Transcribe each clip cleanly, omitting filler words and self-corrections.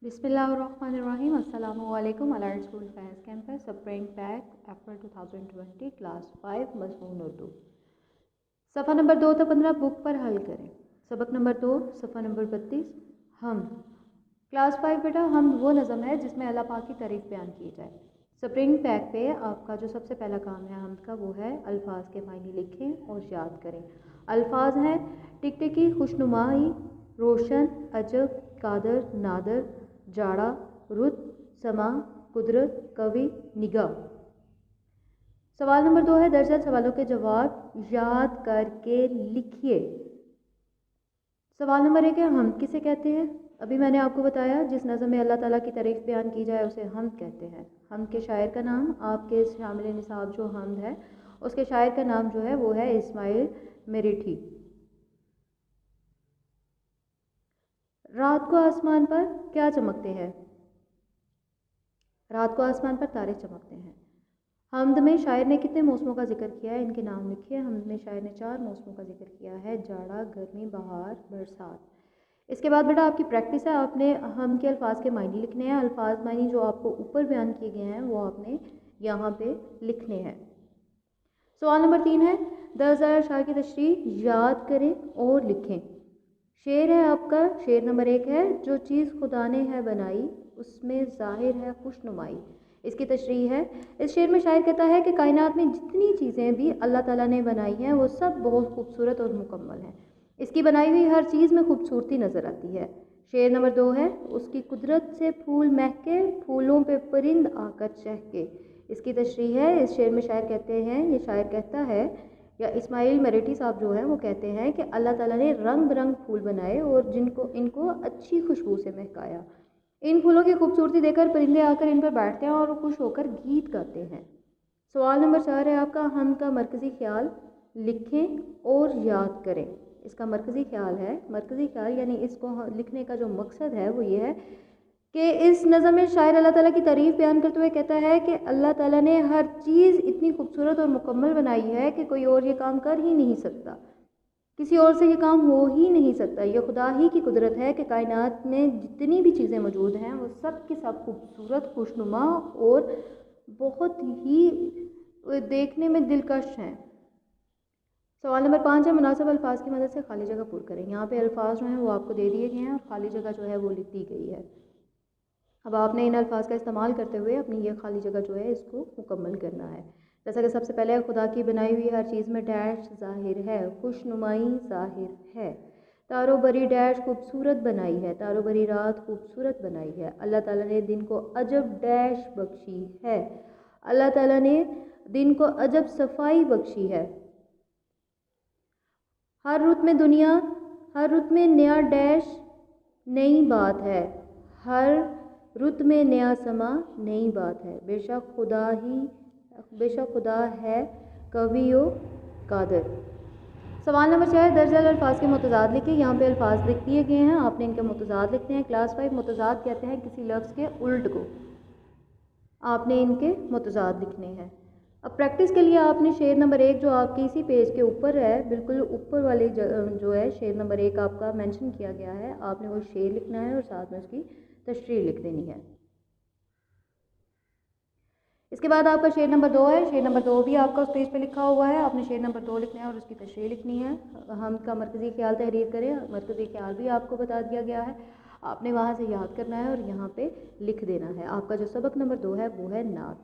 बिस्मिल्लाहिर्रहमानिर्रहीम अस्सलामुअलैकुम allied school फैज़ campus spring pack अप्रैल 2020 class 5 मज़मून Urdu सफ़ा नंबर 2 से 15 बुक पर हल करें। सबक नंबर 2 सफ़ा नंबर 32 हम क्लास 5 बेटा हम वो नज़म है जिसमें अल्लाह पाक की तारीफ़ बयान की जाए। स्प्रिंग पैक पे आपका जो सबसे पहला काम है हमद का वो है अल्फाज के मायने लिखें और याद करें। अल्फाज हैं टिकटिकी, खुशनुमाई, रोशन, अजब, कादर, नादर, जाड़ा, रुत, समा, कुदरत, कवि, निगाह। सवाल नंबर 2 है दर्जन सवालों के जवाब याद करके लिखिए। सवाल नंबर 1 है हम किसे कहते हैं। अभी मैंने आपको बताया जिस नज़म में अल्लाह ताला की तारीफ़ बयान की जाए उसे हम कहते हैं। हम के शायर का नाम आपके शामिल निसाब जो हमद है उसके शायर का नाम जो है वो है इस्माइल मेरिठी। रात को आसमान पर क्या चमकते हैं। रात को आसमान पर तारे चमकते हैं। हमद में शायर ने कितने मौसमों का जिक्र किया है, इनके नाम लिखिए। हमद में शायर ने 4 मौसमों का जिक्र किया है, जाड़ा, गर्मी, बहार, बरसात। इसके बाद बेटा आपकी प्रैक्टिस है, आपने हम के अल्फाज के मायने लिखने हैं। अल्फाज मायने जो आपको ऊपर बयान किए गए हैं वो आपने यहाँ पे लिखने हैं। सवाल नंबर 3 है 10,000 शायर की तशरीह याद करें और लिखें। शेर है आपका, शेर नंबर 1 है जो चीज़ खुदा ने है बनाई उसमें ज़ाहिर है खुशनुमाई। इसकी तशरीह है। इस शेर में शायर कहता है कि कायनात में जितनी चीज़ें भी अल्लाह ताला ने बनाई हैं वो सब बहुत खूबसूरत और मुकम्मल हैं। इसकी बनाई हुई हर चीज़ में खूबसूरती नज़र आती है। शेर नंबर 2 है उसकी कुदरत से फूल महके फूलों पे परिंद आकर चहके। इसकी तशरीह है। इस शेर में शायर कहते हैं, ये शायर कहता है या इस्माइल मेरिठी साहब जो हैं वो कहते हैं कि अल्लाह ताला ने रंग बिरंग फूल बनाए और इनको अच्छी खुशबू से महकाया। इन फूलों की खूबसूरती देखकर परिंदे आकर इन पर बैठते हैं और खुश होकर गीत गाते हैं। सवाल नंबर 4 है आपका हम का मरकज़ी ख्याल लिखें और याद करें। इसका मरकज़ी ख्याल है, मरकज़ी ख्याल यानी इसको लिखने का जो मकसद है वो ये है कि इस नज़म में शायर अल्लाह ताला की तारीफ़ बयान करते हुए कहता है कि अल्लाह ताला ने हर चीज़ इतनी खूबसूरत और मुकम्मल बनाई है कि कोई और ये काम कर ही नहीं सकता, किसी और से ये काम हो ही नहीं सकता। ये खुदा ही की कुदरत है कि कायनात में जितनी भी चीज़ें मौजूद हैं वो सब की सब खूबसूरत, खुशनुमा और बहुत ही देखने में दिलकश हैं। सवाल नंबर 5 है मुनासिब अल्फाज की मदद से खाली जगह पूरी करें। यहाँ पे अल्फाज जो हैं वो आपको दे दिए गए हैं और खाली जगह जो है वो लिख दी गई है। अब आपने इन अल्फाज का इस्तेमाल करते हुए अपनी ये खाली जगह जो है इसको मुकम्मल करना है। जैसा कि सबसे पहले खुदा की बनाई हुई हर चीज़ में डैश ज़ाहिर है, खुशनुमाई ज़ाहिर है, तारो बरी डैश खूबसूरत बनाई है, तारो बरी रात खूबसूरत बनाई है, अल्लाह ताला ने दिन को अजब डैश बख्शी है, अल्लाह ताला ने दिन को अजब सफाई बख्शी है, हर रुत में दुनिया, हर रुत में नया डैश नई बात है, हर रुत में नया समा नई बात है, बेशक खुदा है कवियो कादर। सवाल नंबर 6 दर्जल अल्फाज के मुतज़ाद लिखिए। यहाँ पे अल्फाज लिख दिए गए हैं, आपने इनके मुतज़ाद लिखते हैं। क्लास 5 मुतज़ाद कहते हैं किसी लफ्ज़ के उल्ट को, आपने इनके मुतज़ाद लिखने हैं। अब प्रैक्टिस के लिए आपने शेर नंबर 1 जो आपके इसी पेज के ऊपर है, बिल्कुल ऊपर वाले जो है शेर नंबर 1 आपका मेंशन किया गया है, आपने वो शेर लिखना है और साथ में उसकी तशरीह लिख देनी है। इसके बाद आपका शेर नंबर 2 है, शेर नंबर 2 भी आपका उस पेज पे लिखा हुआ है, आपने शेर नंबर 2 लिखना है और उसकी तशरीह लिखनी है। हम का मरकज़ी ख्याल तहरीर करें, मरकज़ी ख्याल भी आपको बता दिया गया है, आपने वहाँ से याद करना है और यहाँ पे लिख देना है। आपका जो सबक नंबर 2 है वो है नात।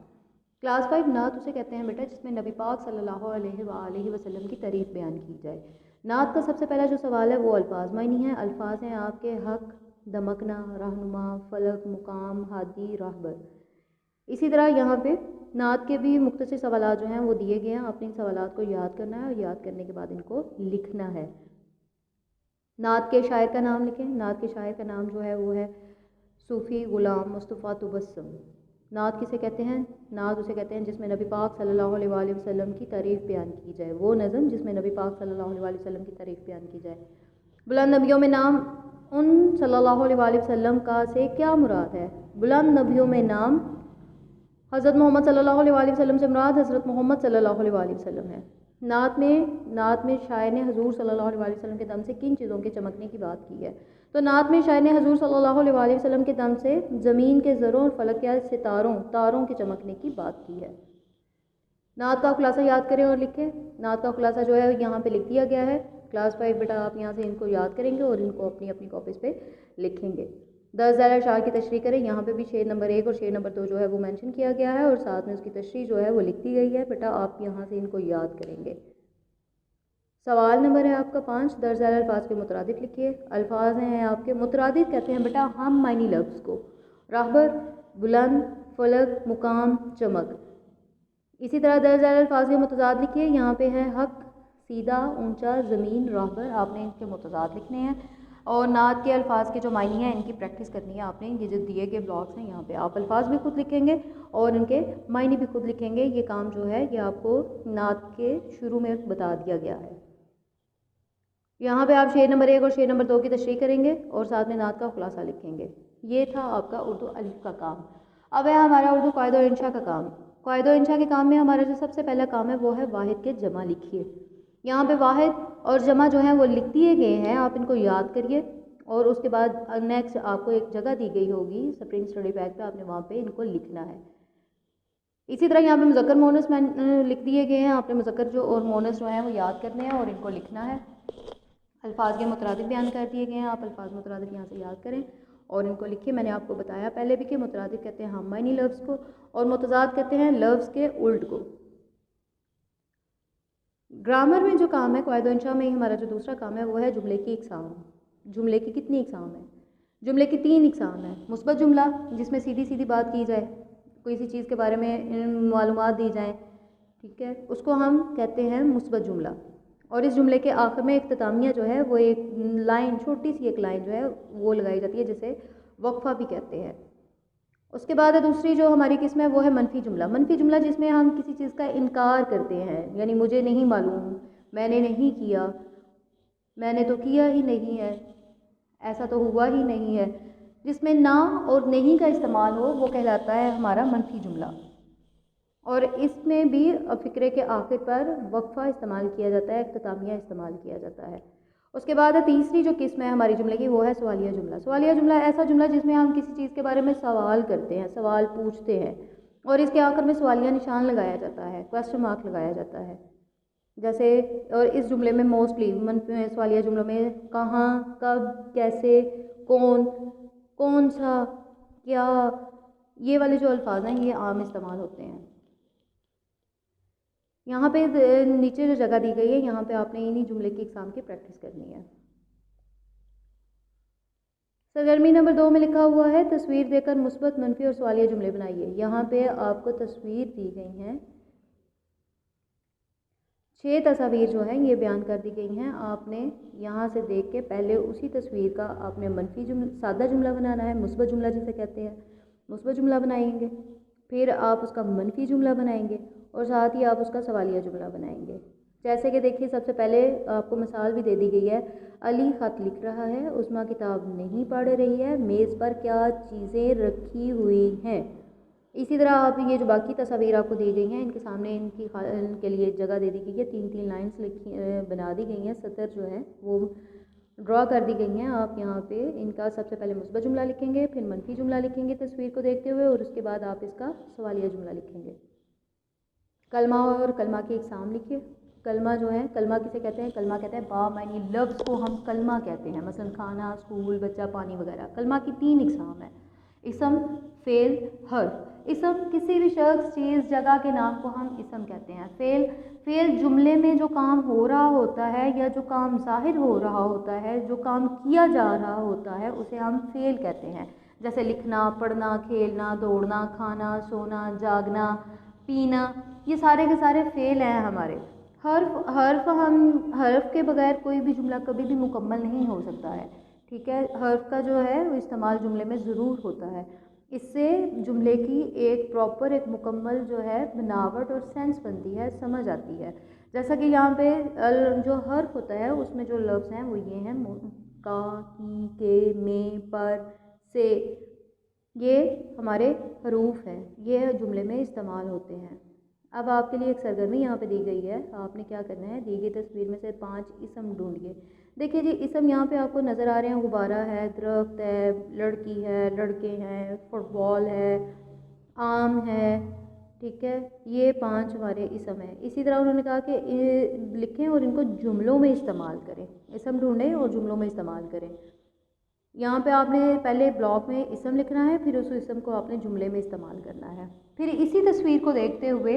क्लास 5 नात उसे कहते हैं बेटा जिसमें नबी पाक सल्लल्लाहु अलैहि वसल्लम की तारीफ़ बयान की जाए। नात का सबसे पहला जो सवाल है वो अल्फाज मायनी है। अल्फाज हैं आपके हक, दमकना, रहनुमा, फलक, मुकाम, हादी, रहबर। इसी तरह यहाँ पे नात के भी मुख्तसर सवालात जो हैं वो दिए गए हैं, आपने इन सवालात को याद करना है और याद करने के बाद इनको लिखना है। नात के शायर का नाम लिखें। नात के शायर का नाम जो है वो है सूफ़ी ग़ुलाम मुस्तफ़ा तबस्सुम। नात किसे कहते हैं? नात उसे कहते हैं जिसमें नबी पाक सल्लल्लाहु अलैहि वसल्लम की तारीफ़ बयान की जाए, वो नज़म जिसमें नबी पाक सल्लल्लाहु अलैहि वसल्लम की तारीफ़ बयान की जाए। बुलंद नबियों में नाम उन सल्लल्लाहु अलैहि वसल्लम का से क्या मुराद है? बुलंद नबियों में नाम हज़रत मोहम्मद सल्लल्लाहु अलैहि वसल्लम से मुराद हज़रत मोहम्मद सल्लल्लाहु अलैहि वसल्लम है। नात में शायर ने हजूर सल्लल्लाहु अलैहि वसल्लम के दम से किन चीज़ों के चमकने की बात की है। तो नात में शायर ने हजूर सल्लल्लाहु अलैहि वसल्लम के दम से ज़मीन के ज़रों और फलक या सितारों तारों के चमकने की बात की है। नात का खुलासा याद करें और लिखें। नात का खुलासा जो है यहाँ पे लिख दिया गया है। क्लास 5 बेटा आप यहाँ से इनको याद करेंगे और इनको अपनी अपनी कॉपीज़ पे लिखेंगे। 10,000 अशार की तशरीह करें। यहाँ पे भी शेर नंबर 1 और शेर नंबर 2 जो है वो मेंशन किया गया है और साथ में उसकी तशरीह जो है वो लिख दी गई है। बेटा आप यहाँ से इनको याद करेंगे। सवाल नंबर है आपका 5, 10,000 अल्फाज के मुतरादिफ लिखिए। अल्फाज हैं आपके मुतरादिफ कहते हैं बेटा हम मायनी लफ्ज़ को। रहबर, बुलंद, फलक, मुकाम, चमक। इसी तरह 10,000 अल्फाज के मुतज़ाद लिखिए। यहाँ पे है हक, सीधा, ऊंचा, ज़मीन, रहबर। आपने इनके मुतज़ाद लिखने हैं और नात के अल्फाज के जो मायने हैं इनकी प्रैक्टिस करनी है आपने। ये जो दिए गए ब्लॉक्स हैं यहाँ पे आप अल्फाज भी खुद लिखेंगे और इनके मायने भी खुद लिखेंगे। ये काम जो है ये आपको नात के शुरू में बता दिया गया है। यहाँ पे आप शेर नंबर 1 और शेर नंबर 2 की तशरीह करेंगे और साथ में नात का खुलासा लिखेंगे। ये था आपका उर्दू अलिफ का काम। अब है हमारा उर्दू कायदा और इंशा का काम। कायदा और इंशा के काम में हमारा जो सबसे पहला काम है वो है वाहिद के जमा लिखिए। यहाँ पे वाहिद और जमा जो है वो लिख दिए गए हैं, आप इनको याद करिए और उसके बाद नेक्स्ट आपको एक जगह दी गई होगी स्प्रिंग स्टडी पैक पे, आपने वहाँ पे इनको लिखना है। इसी तरह यहाँ पे मुज़क्कर मोनस लिख दिए गए हैं, आपने मुज़क्कर जो और मोनस जो है वो याद करने हैं और इनको लिखना है। अल्फाज के मुतरादिफ बयान कर दिए गए हैं, आप अल्फाज मुतरादिफ यहाँ से याद करें और इनको लिखिए। मैंने आपको बताया पहले भी कि मुतरादिफ कहते हैं हम मायनी लफ्ज़ को और मुतज़ाद कहते हैं लफ्ज़ के उल्ट को। ग्रामर में जो काम है कायदा इंशा में ही हमारा जो दूसरा काम है वो है जुमले की इकसाम। जुमले की कितनी इकसाम है? जुमले की 3 इकसाम है। मुस्बत जुमला जिसमें सीधी सीधी बात की जाए, कोई सी चीज़ के बारे में मालूमात दी जाए, ठीक है, उसको हम कहते हैं मुस्बत जुमला। और इस जुमले के आखिर में इख्तितामिया जो है वो एक लाइन, छोटी सी एक लाइन जो है वो लगाई जाती है जिसे वक्फा भी कहते हैं। उसके बाद दूसरी जो हमारी किस्म है वो है मनफी जुमला। मनफी जुमला जिसमें हम किसी चीज़ का इनकार करते हैं, यानी मुझे नहीं मालूम, मैंने नहीं किया, मैंने तो किया ही नहीं है, ऐसा तो हुआ ही नहीं है, जिसमें ना और नहीं का इस्तेमाल हो वो कहलाता है हमारा मनफी जुमला। और इसमें भी फ़िक्रे के आखिर पर वक्फा इस्तेमाल किया जाता है, इख्तितामिया इस्तेमाल किया जाता है। उसके बाद तीसरी जो किस्म है हमारी जुमले की वो है सवालिया जुमला। सवालिया जुमला ऐसा जुमला जिसमें हम किसी चीज़ के बारे में सवाल करते हैं, सवाल पूछते हैं और इसके आखिर में सवालिया निशान लगाया जाता है, क्वेश्चन मार्क लगाया जाता है। जैसे और इस जुमले में मोस्टली सवालिया जुमलों में कहाँ, कब, कैसे, कौन, कौन सा, क्या, ये वाले जो अल्फाज हैं ये आम इस्तेमाल होते हैं। यहाँ पे नीचे जो जगह दी गई है यहाँ पे आपने इन्हीं जुमले की एग्ज़ाम की प्रैक्टिस करनी है। सरगर्मी नंबर 2 में लिखा हुआ है तस्वीर देकर मुस्बत, मनफी और सवालिया जुमले बनाइए। यहाँ पे आपको तस्वीर दी गई हैं, 6 तस्वीर जो हैं ये बयान कर दी गई हैं। आपने यहाँ से देख के पहले उसी तस्वीर का आपने मनफी जुमला, सादा जुमला बनाना है, मुस्बत जुमला जिसे कहते हैं, मुस्बत जुमला बनाएंगे। फिर आप उसका मनफी जुमला बनाएंगे और साथ ही आप उसका सवालिया जुमला बनाएंगे। जैसे कि देखिए सबसे पहले आपको मिसाल भी दे दी गई है, अली ख़त लिख रहा है, उस्मा किताब नहीं पढ़ रही है, मेज़ पर क्या चीज़ें रखी हुई हैं। इसी तरह आप ये जो बाकी तस्वीर आपको दी गई हैं इनके सामने इनके लिए जगह दे दी गई है, 3-3 लाइन्स लिखी बना दी गई हैं, सतर जो है वो ड्रॉ कर दी गई हैं। आप यहाँ पे इनका सबसे पहले मुस्बत जुमला लिखेंगे, फिर मनफी जुमला लिखेंगे तस्वीर को देखते हुए और उसके बाद आप इसका सवालिया जुमला लिखेंगे। कलमा और कलमा की इकसाम लिखिए। कलमा जो है, कलमा किसे कहते हैं? कलमा कहते हैं बामानी लफ्ज़ को हम कलमा कहते हैं, मसलन खाना, स्कूल, बच्चा, पानी वगैरह। कलमा की 3 इकसाम है, इसम, फ़ेल, हर्फ। इसम किसी भी शख्स, चीज़, जगह के नाम को हम इसम कहते हैं। फ़ेल जुमले में जो काम हो रहा होता है या जो काम ज़ाहिर हो रहा होता है, जो काम किया जा रहा होता है उसे हम फ़ेल कहते हैं। जैसे लिखना, पढ़ना, खेलना, दौड़ना, खाना, सोना, जागना, पीना, ये सारे के सारे फ़ेल हैं हमारे। हर्फ के बगैर कोई भी जुमला कभी भी मुकम्मल नहीं हो सकता है, ठीक है। हर्फ का जो है वो इस्तेमाल जुमले में ज़रूर होता है, इससे जुमले की एक प्रॉपर, एक मुकम्मल जो है बनावट और सेंस बनती है, समझ आती है। जैसा कि यहाँ पे जो हर्फ होता है उसमें जो लफ्ज़ हैं वो ये हैं का, की, के, में, पर, से, ये हमारे हरूफ हैं, ये जुमले में इस्तेमाल होते हैं। अब आपके लिए एक सरगर्मी यहाँ पे दी गई है। आपने क्या करना है, दी गई तस्वीर में से 5 इसम ढूंढिए। देखिए जी, इसम यहाँ पे आपको नज़र आ रहे हैं। गुब्बारा है, दरख्त है, लड़की है, लड़के हैं, फुटबॉल है, आम है, ठीक है। ये 5 हमारे इसम है। इसी तरह उन्होंने कहा कि लिखें और इनको जुमलों में इस्तेमाल करें। इसम ढूंढें और जुमलों में इस्तेमाल करें। यहाँ पे आपने पहले ब्लॉक में इसम लिखना है, फिर उस इसम को आपने जुमले में इस्तेमाल करना है। फिर इसी तस्वीर को देखते हुए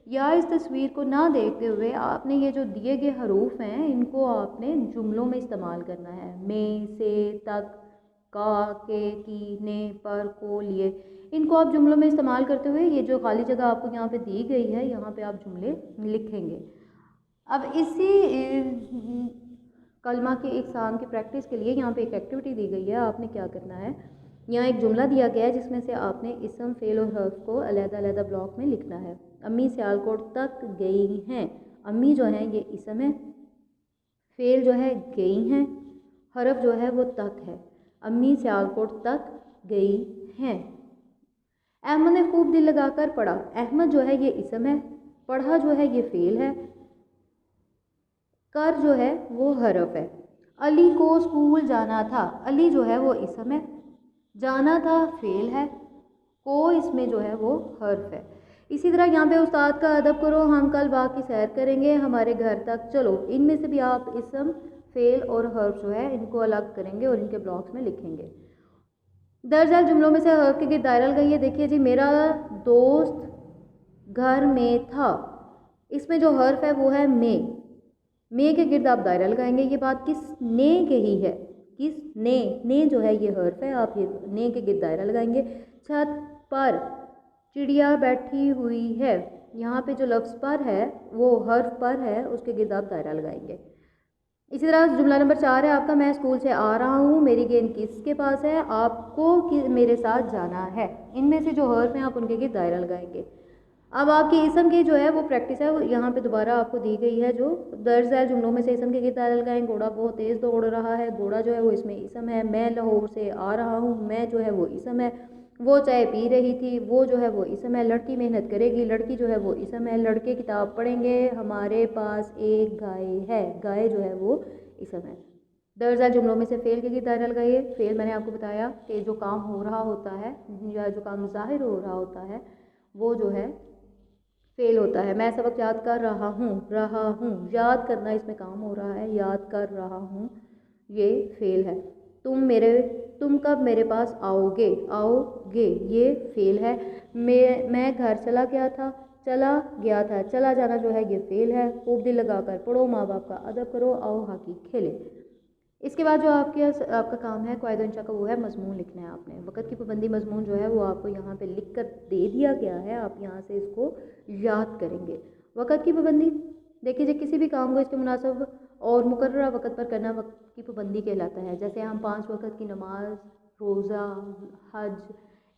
या इस तस्वीर को ना देखते हुए आपने ये जो दिए गए हरूफ हैं इनको आपने जुमलों में इस्तेमाल करना है। में, से, तक, का, के, की, ने, पर, को, लिए, इनको आप जुमलों में इस्तेमाल करते हुए ये जो खाली जगह आपको यहाँ पे दी गई है यहाँ पे आप जुमले लिखेंगे। अब इसी कलमा के एग्ज़ाम की प्रैक्टिस के लिए यहाँ पे एक एक्टिविटी दी गई है। आपने क्या करना है, यहाँ एक जुमला दिया गया है जिसमें से आपने इसम, फेल और हर्फ को अलग-अलग ब्लॉक में लिखना है। अम्मी सियालकोट तक गई हैं। अम्मी जो है ये इसम है, फेल जो है गई हैं, हर्फ जो है वो तक है। अम्मी सियालकोट तक गई हैं। अहमद ने खूब दिल लगाकर पढ़ा। अहमद जो है ये इसम है, पढ़ा जो है ये फेल है, कर जो है वो हरफ है। अली को स्कूल जाना था। अली जो है वो इसम है, जाना था फेल है, को इसमें जो है वो हर्फ है। इसी तरह यहाँ पे उस्ताद का अदब करो, हम कल बाग की सैर करेंगे, हमारे घर तक चलो। इनमें से भी आप इसम, फेल और हर्फ जो है इनको अलग करेंगे और इनके ब्लॉक्स में लिखेंगे। दरअसल जुमलों में से हर्फ के गिर्द दायरा लगाइए। देखिए जी, मेरा दोस्त घर में था, इसमें जो हर्फ है वो है में के गिर्द आप दायरा लगाएंगे। ये बात किस ने कही है, किस ने जो है ये हर्फ है, आप ये ने के गिर्द दायरा लगाएंगे। छत पर चिड़िया बैठी हुई है, यहाँ पे जो लफ्ज़ पर है वो हर्फ पर है, उसके गिर्द आप दायरा लगाएंगे। इसी तरह जुमला नंबर 4 है आपका, मैं स्कूल से आ रहा हूँ, मेरी गेंद किसके पास है, आपको मेरे साथ जाना है। इनमें से जो हर्फ हैं आप उनके गिर्द दायरा लगाएंगे। अब आपकी इसम की जो है वो प्रैक्टिस है, वो यहाँ पे दोबारा आपको दी गई है। जो दर्ज है जुमलों में से इसम के गिर्द दायरा लगाएं। घोड़ा बहुत तेज़ दौड़ रहा है, घोड़ा जो है वो इसमें इसम है। मैं लाहौर से आ रहा हूँ, मैं जो है वो इसम है। वो चाय पी रही थी, वो जो है वो इसम है। लड़की मेहनत करेगी, लड़की जो है वो इसम है। लड़के किताब पढ़ेंगे, हमारे पास एक गाय है, गाय जो है वो इसम है। दर्ज जुमलों में से फेल के गिर्द दायरा लगाइए। फेल मैंने आपको बताया कि जो काम हो रहा होता है या जो काम ज़ाहिर हो रहा होता है वो जो है फेल होता है। मैं सबक याद कर रहा हूँ, याद करना इसमें काम हो रहा है, याद कर रहा हूँ, ये फेल है। तुम कब मेरे पास आओगे, ये फेल है। मैं घर चला गया था, चला जाना जो है ये फेल है। खूब दिल लगाकर पढ़ो, माँ बाप का अदब करो, आओ हॉकी खेले। इसके बाद जो आपका काम है कायदा इंशा का, वो है मजमून लिखना है आपने। वक़्त की पाबंदी मजमून जो है वो आपको यहाँ पे लिख कर दे दिया गया है, आप यहाँ से इसको याद करेंगे। वक़्त की पाबंदी देखिए जी, किसी भी काम को इसके मुनासिब और मुकर्ररा वक़्त पर करना वक़्त की पाबंदी कहलाता है। जैसे हम 5 वक़्त की नमाज, रोज़ा, हज,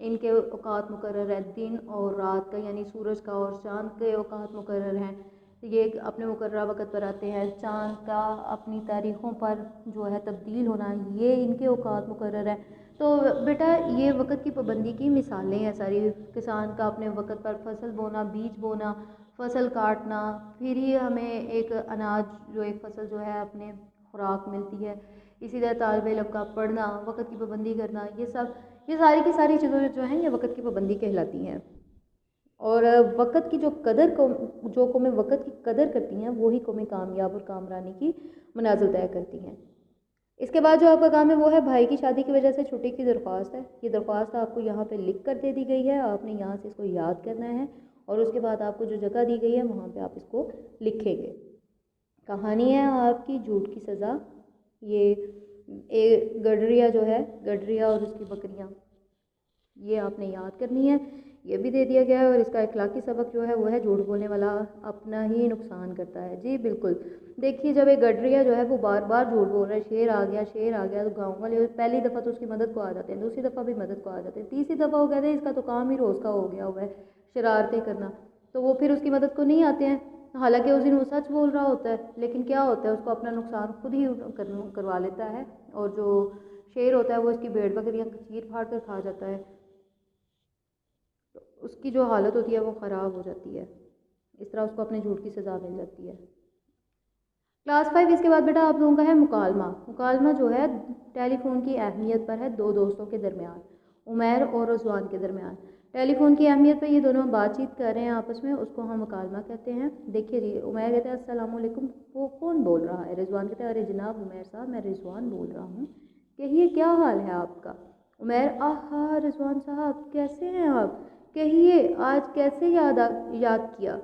इनके औकात मुकर्रर है। दिन और रात का यानी सूरज का और चाँद के औकात मुकर्रर हैं, ये अपने मुकर्ररा वक़्त पर आते हैं। चाँद का अपनी तारीख़ों पर जो है तब्दील होना, ये इनके औकात मुकर्रर है। तो बेटा ये वक़्त की पाबंदी की मिसालें हैं सारी। किसान का अपने वक़्त पर फसल बोना, बीज बोना, फसल काटना, फिर ही हमें एक अनाज जो एक फसल जो है अपने खुराक मिलती है। इसी तरह तालिब इल्म का पढ़ना, वक़्त की पाबंदी करना, ये सारी की सारी चीज़ें जो हैं ये वक़्त की पाबंदी कहलाती हैं। और वक़्त की जो कौमें वक़्त की कदर करती हैं वही कौमें कामयाब और कामरानी की मनाज़िल तय करती हैं। इसके बाद जो आपका काम है वो है भाई की शादी की वजह से छुट्टी की दरख्वास्त है। ये दरख्वास्त आपको यहाँ पे लिख कर दे दी गई है, आपने यहाँ से इसको याद करना है और उसके बाद आपको जो जगह दी गई है वहाँ पे आप इसको लिखेंगे। कहानी है आपकी झूठ की सज़ा। ये गडरिया जो है, गडरिया और उसकी बकरियाँ, ये आपने याद करनी है। ये भी दे दिया गया है। और इसका इखलाकी सबक जो है वो है झूठ बोलने वाला अपना ही नुकसान करता है। जी बिल्कुल। देखिए जब एक गडरिया जो है वो बार बार झूठ बोल रहा है, शेर आ गया, तो गाँव वाले पहली दफ़ा तो उसकी मदद को आ जाते हैं, दूसरी दफ़ा भी मदद को आ जाते हैं, तीसरी दफ़ा वो कहते हैं इसका तो काम ही रोज़ का हो गया हुआ है शरारतें करना, तो वो फिर उसकी मदद को नहीं आते हैं। हालांकि उस दिन वो सच बोल रहा होता है, लेकिन क्या होता है उसको अपना नुकसान खुद ही करवा लेता है। और जो शेर होता है वो इसकी भेड़ बकरियाँ चीर फाड़ कर खा जाता है, तो उसकी जो हालत होती है वो ख़राब हो जाती है। इस तरह उसको अपने झूठ की सज़ा मिल जाती है। क्लास 5 इसके बाद बेटा आप लोगों का है मुकालमा। मुकालमा जो है टेलीफोन की अहमियत पर है दो दोस्तों के दरमियान, उमैर और रिजवान के दरमियान। टेलीफोन की अहमियत पर ये दोनों बातचीत कर रहे हैं आपस में, उसको हम मुकालमा कहते हैं। देखिए जी, उमैर कहते हैं अस्सलाम वालेकुम, वो कौन बोल रहा है? रिजवान कहते हैं अरे जनाब उमैर साहब, मैं रिजवान बोल रहा हूँ, कहिए क्या हाल है आपका? उमैर आहा रिजवान साहब कैसे हैं आप, कहिए आज कैसे याद किया?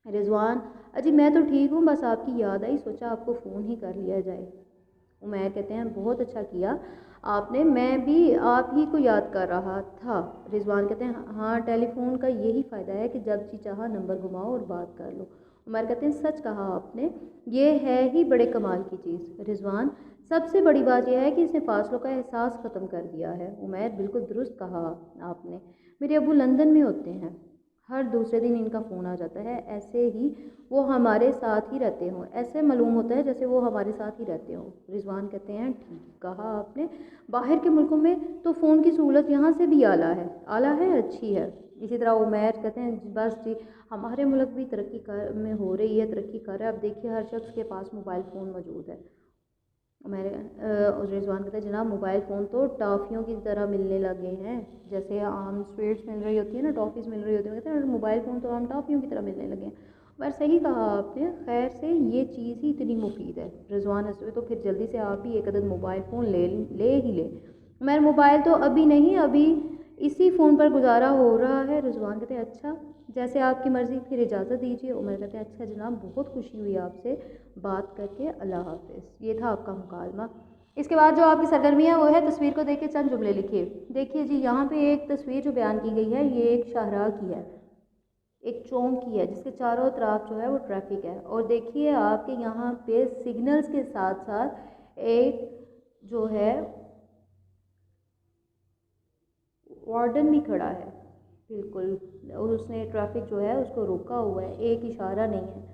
रिजवान अजी मैं तो ठीक हूँ, बस आपकी याद आई, सोचा आपको फ़ोन ही कर लिया जाए। उमैर कहते हैं बहुत अच्छा किया आपने, मैं भी आप ही को याद कर रहा था। रिजवान कहते हैं हाँ, टेलीफोन का यही फ़ायदा है कि जब जी चाहा नंबर घुमाओ और बात कर लो। उमर कहते हैं सच कहा आपने, ये है ही बड़े कमाल की चीज़। रिजवान सबसे बड़ी बात यह है कि इसने फासलों का एहसास ख़त्म कर दिया है। उमैर बिल्कुल दुरुस्त कहा आपने, मेरे अबू लंदन में होते हैं, हर दूसरे दिन इनका फ़ोन आ जाता है, ऐसे ही वो हमारे साथ ही रहते हों, ऐसे मालूम होता है जैसे वो हमारे साथ ही रहते हों। रिजवान कहते हैं ठीक कहा आपने, बाहर के मुल्कों में तो फ़ोन की सहूलत यहाँ से भी आला है अच्छी है। इसी तरह उमैर कहते हैं बस जी हमारे मुल्क भी तरक्की कर में हो रही है, तरक्की कर रहा है, अब देखिए हर शख्स के पास मोबाइल फ़ोन मौजूद है। मेरे रिजवान कहते हैं जनाब मोबाइल फ़ोन तो टॉफ़ियों की तरह मिलने लगे हैं, जैसे आम स्वीट्स मिल रही होती है ना, टॉफ़ीज़ मिल रही होती है, कहते हैं मोबाइल फ़ोन तो आम टॉफ़ियों की तरह मिलने लगे हैं। पर सही कहा आपने, खैर से ये चीज़ ही इतनी मुफीद है। रिजवान हंसते हुए तो फिर जल्दी से आप भी एक अदद मोबाइल फ़ोन ले ही ले। मैं मोबाइल तो अभी नहीं, अभी इसी फ़ोन पर गुजारा हो रहा है। रिजवान कहते हैं अच्छा जैसे आपकी मर्ज़ी, फिर इजाज़त दीजिए। उमर कहते हैं अच्छा जनाब बहुत खुशी हुई आपसे बात करके, अल्लाह हाफ़िज़। ये था आपका मुकालमा। इसके बाद जो आपकी सरगर्मी है वो है तस्वीर को देख के चंद जुमले लिखिए। देखिए जी यहाँ पे एक तस्वीर जो बयान की गई है ये एक शाहराह की है, एक चौक की है जिसके चारों तरफ जो है वो ट्रैफिक है। और देखिए आपके यहाँ पे सिग्नल्स के साथ साथ एक जो है वार्डन भी खड़ा है, बिल्कुल, और उसने ट्रैफिक जो है उसको रोका हुआ है, एक इशारा नहीं है।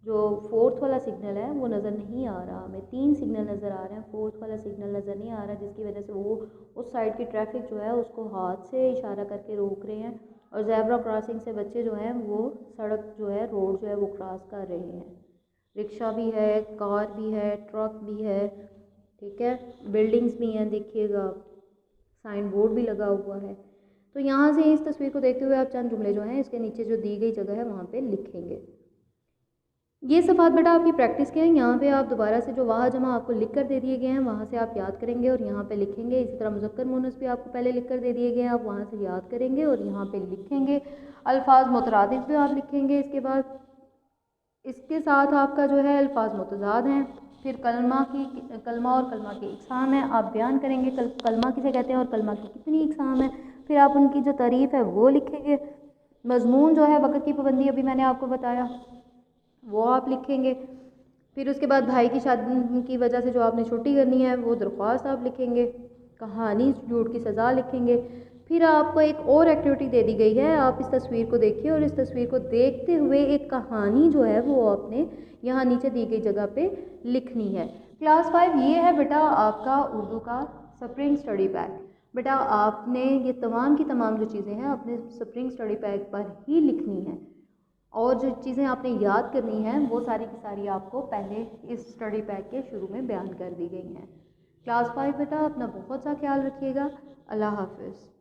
जो फोर्थ वाला सिग्नल है वो नज़र नहीं आ रहा हमें, 3 सिग्नल नज़र आ रहे हैं, फोर्थ वाला सिग्नल नज़र नहीं आ रहा, जिसकी वजह से वो उस साइड की ट्रैफिक जो है उसको हाथ से इशारा करके रोक रहे हैं। और ज़ेब्रा क्रॉसिंग से बच्चे जो हैं वो सड़क जो है, रोड जो है वो क्रॉस कर रहे हैं। रिक्शा भी है, कार भी है, ट्रक भी है, ठीक है, बिल्डिंग्स भी हैं, देखिएगा साइन बोर्ड भी लगा हुआ है। तो यहाँ से इस तस्वीर को देखते हुए आप चंद जुमले जो हैं इसके नीचे जो दी गई जगह है वहाँ पे लिखेंगे। ये सफ़ात बेटा आपकी प्रैक्टिस के हैं, यहाँ पे आप दोबारा से जो वाह जमा आपको लिख कर दे दिए गए हैं वहाँ से आप याद करेंगे और यहाँ पे लिखेंगे। इसी तरह मुज़क्कर मुअन्नस भी आपको पहले लिख कर दे दिए गए हैं, आप वहाँ से याद करेंगे और यहाँ पे लिखेंगे। अल्फाज मुतरादिफ भी आप लिखेंगे। इसके बाद इसके साथ आपका जो है अल्फाज मुतज़ाद हैं। फिर कलमा और कलमा की इक़साम है, आप बयान करेंगे कलमा किसे कहते हैं और कलमा की कितनी इक़साम है। फिर आप उनकी जो तारीफ़ है वो लिखेंगे। मज़मून जो है वक़्त की पाबंदी, अभी मैंने आपको बताया, वो आप लिखेंगे। फिर उसके बाद भाई की शादी की वजह से जो आपने छुट्टी करनी है वो दरख्वास्त आप लिखेंगे। कहानी झूठ की सज़ा लिखेंगे। फिर आपको एक और एक्टिविटी दे दी गई है, आप इस तस्वीर को देखिए और इस तस्वीर को देखते हुए एक कहानी जो है वो आपने यहाँ नीचे दी गई जगह पे लिखनी है। क्लास 5 ये है बेटा आपका उर्दू का स्प्रिंग स्टडी पैक। बेटा आपने ये तमाम की तमाम जो चीज़ें हैं अपने स्प्रिंग स्टडी पैक पर ही लिखनी है और जो चीज़ें आपने याद करनी हैं वो सारी की सारी आपको पहले इस स्टडी पैक के शुरू में बयान कर दी गई हैं। क्लास 5 बेटा अपना बहुत सा ख्याल रखिएगा। अल्लाह हाफ़िज़।